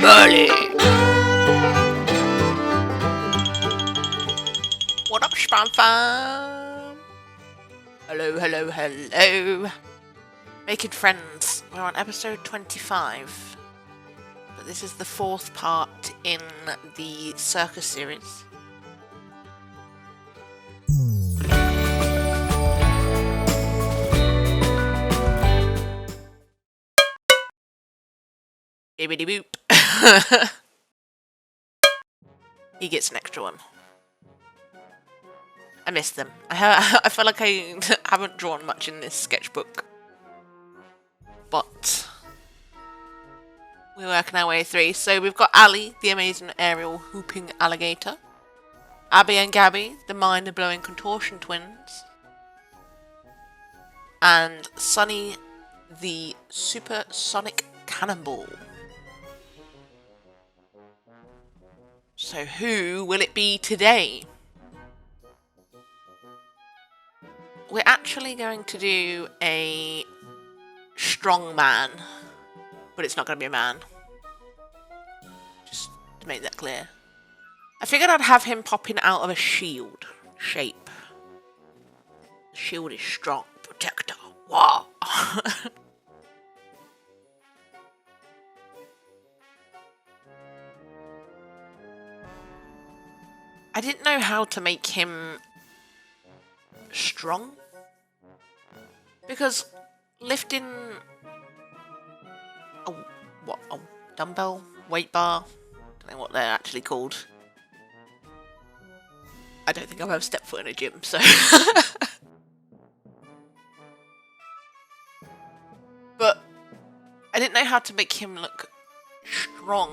Burly. What up, Spam fam? Hello, hello, hello. Making friends. We're on episode 25. But this is the fourth part in the Circus Series. Bibbidi boop. He gets an extra one. I miss them. I feel like I haven't drawn much in this sketchbook. But we're working our way through. So we've got Ali, the amazing aerial hooping alligator. Abby and Gabby, the mind-blowing contortion twins. And Sunny, the supersonic cannonball. So who will it be today? We're actually going to do a strong man, but it's not going to be a man. Just to make that clear. I figured I'd have him popping out of a shield shape. The shield is strong, protector. Wow. I didn't know how to make him strong, because lifting a dumbbell, weight bar, don't know what they're actually called. I don't think I've ever stepped foot in a gym, so but I didn't know how to make him look strong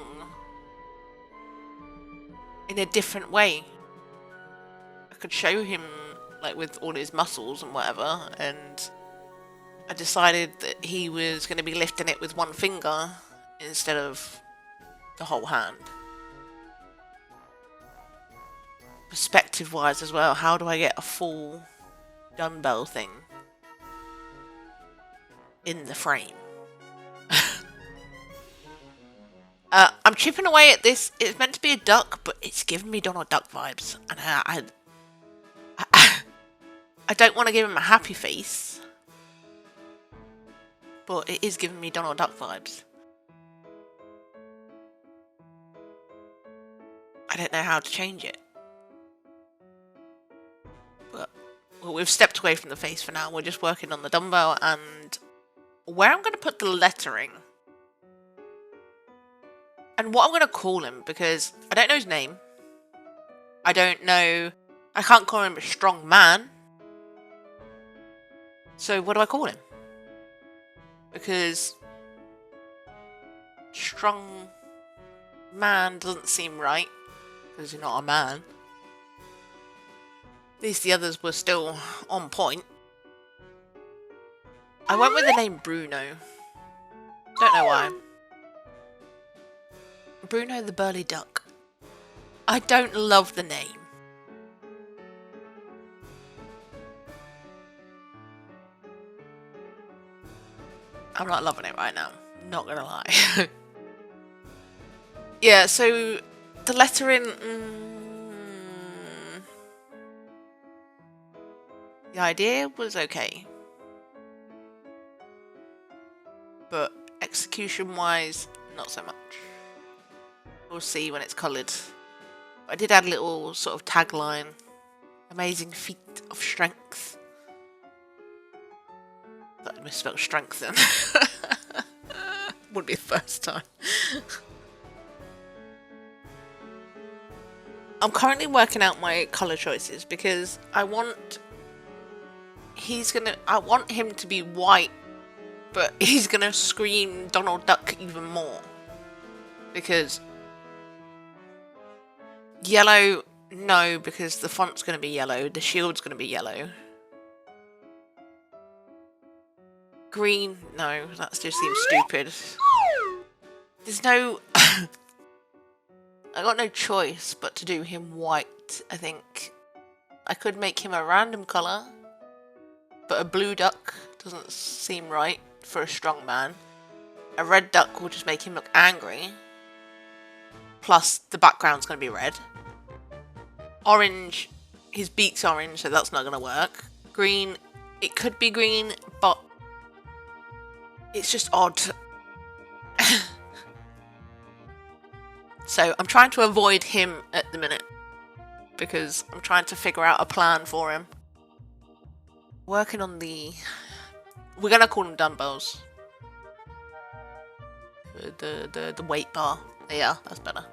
in a different way. I could show him like with all his muscles and whatever, and I decided that he was going to be lifting it with one finger instead of the whole hand. Perspective wise as well, how do I get a full dumbbell thing in the frame? I'm chipping away at this. It's meant to be a duck, but it's giving me Donald Duck vibes, and I don't want to give him a happy face, but it is giving me Donald Duck vibes. I don't know how to change it. But well, we've stepped away from the face for now. We're just working on the dumbbell and where I'm going to put the lettering. And what I'm going to call him, because I don't know his name. I can't call him a strong man. So what do I call him? Because strong man doesn't seem right, because you're not a man. At least the others were still on point. I went with the name Bruno. Don't know why. Bruno the Burly Duck. I don't love the name. I'm not loving it right now. Not gonna lie. Yeah, so the lettering. The idea was okay. But execution-wise, not so much. We'll see when it's coloured. I did add a little sort of tagline. Amazing feat of strength. Thought I misspelled strength then. Wouldn't be the first time. I'm currently working out my colour choices because I want him to be white, but he's gonna scream Donald Duck even more. Because yellow, no, because the font's gonna be yellow, the shield's gonna be yellow. Green, no, that just seems stupid. There's no... I got no choice but to do him white, I think. I could make him a random colour, but a blue duck doesn't seem right for a strong man. A red duck will just make him look angry. plus the background's going to be red. Orange, his beak's orange, so that's not going to work. Green, it could be green, but it's just odd. So I'm trying to avoid him at the minute, because I'm trying to figure out a plan for him. Working on the... We're going to call them dumbbells. The weight bar. Yeah, that's better.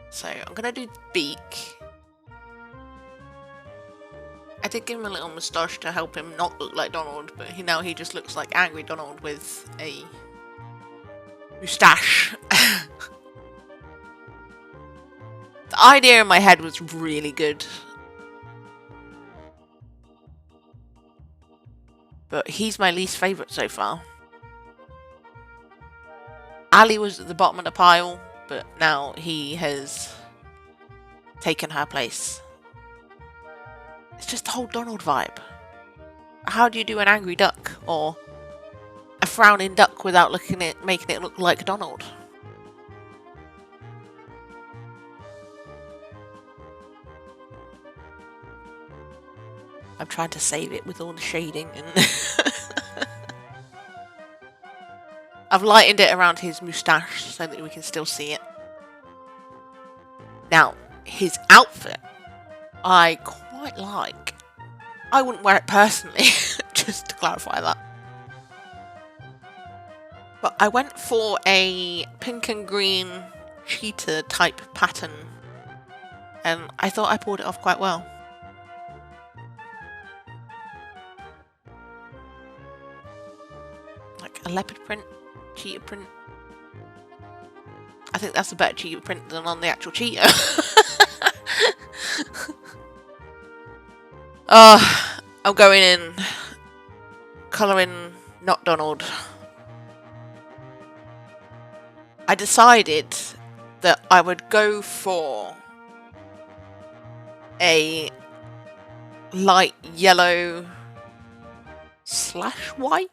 So I'm going to do beak. I did give him a little moustache to help him not look like Donald, but now he just looks like angry Donald with a moustache. The idea in my head was really good. But he's my least favourite so far. Ali was at the bottom of the pile, but now he has taken her place. It's just the whole Donald vibe. How do you do an angry duck or a frowning duck without making it look like Donald? I'm trying to save it with all the shading and I've lightened it around his moustache so that we can still see it. Now, his outfit, I quite like. I wouldn't wear it personally, just to clarify that. But I went for a pink and green cheetah type pattern, and I thought I pulled it off quite well. Like a leopard print, cheetah print. I think that's a better cheetah print than on the actual cheetah. I'm going in, colouring not Donald. I decided that I would go for a light yellow / white.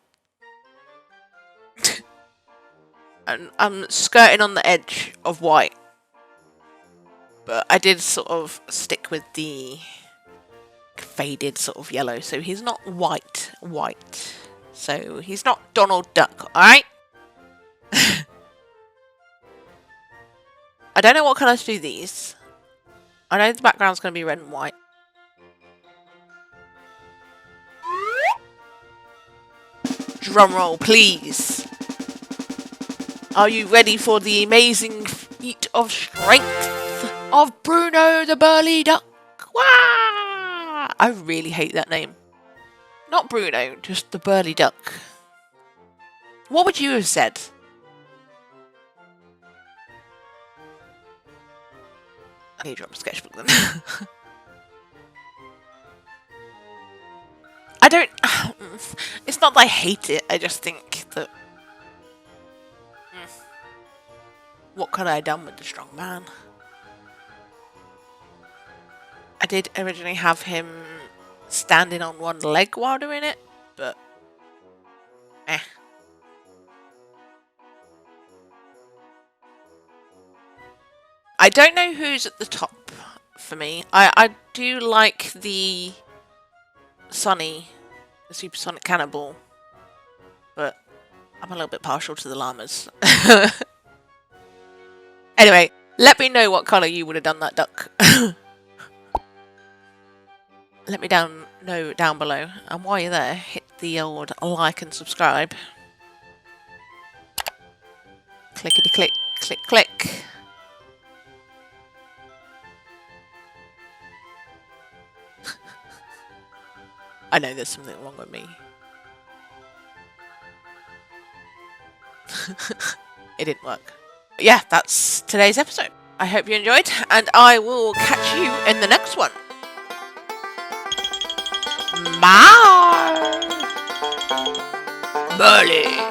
And I'm skirting on the edge of white. But I did sort of stick with the faded sort of yellow. So he's not white. So he's not Donald Duck, alright? I don't know what colour to do these. I know the background's going to be red and white. Drum roll, please. Are you ready for the amazing feat of strength of Bruno the Burly Duck? Wah! I really hate that name. Not Bruno, just the Burly Duck. What would you have said? I need to drop a sketchbook then. I don't... It's not that I hate it, I just think that... What could I have done with the strong man? I did originally have him standing on one leg while doing it, but... I don't know who's at the top for me. I do like the Sonny, the Supersonic Cannibal, but I'm a little bit partial to the llamas. Anyway, let me know what colour you would have done that duck. Let me know down below. And while you're there, hit the old like and subscribe. Clickety click, click, click. I know there's something wrong with me. It didn't work. But yeah, that's today's episode. I hope you enjoyed, and I will catch you in the next one. Bye! Burly!